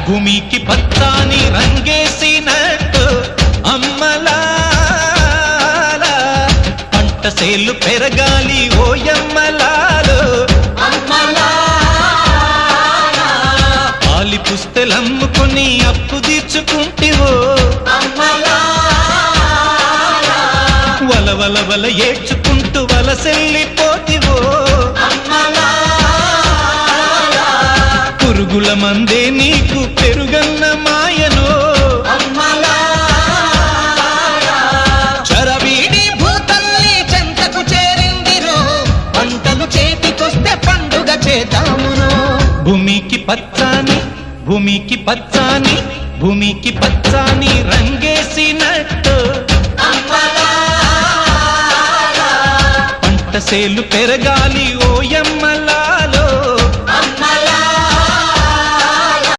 భూమికి పచ్చాని రంగేసినట్టు అమ్మలాల పంట సేలు పెరగాలి ఓయమ్మలాలు పాలి పుస్తెలమ్ముకొని అప్పు తీర్చుకుంటివో వల వల ఏడ్చుకుంటూ వలసెల్లిపోతివో పురుగుల మందే నీకు పెరుగన్న మాయనో చరవీడి భూతల్లి చెంతకు చేరిందిరో పంటలు చేతికొస్తే పండుగ చేద్దామునో భూమికి పచ్చాని భూమికి పచ్చాని భూమికి పచ్చాని రంగేసినట్టు పంట సేలు పెరగాలి ఓయం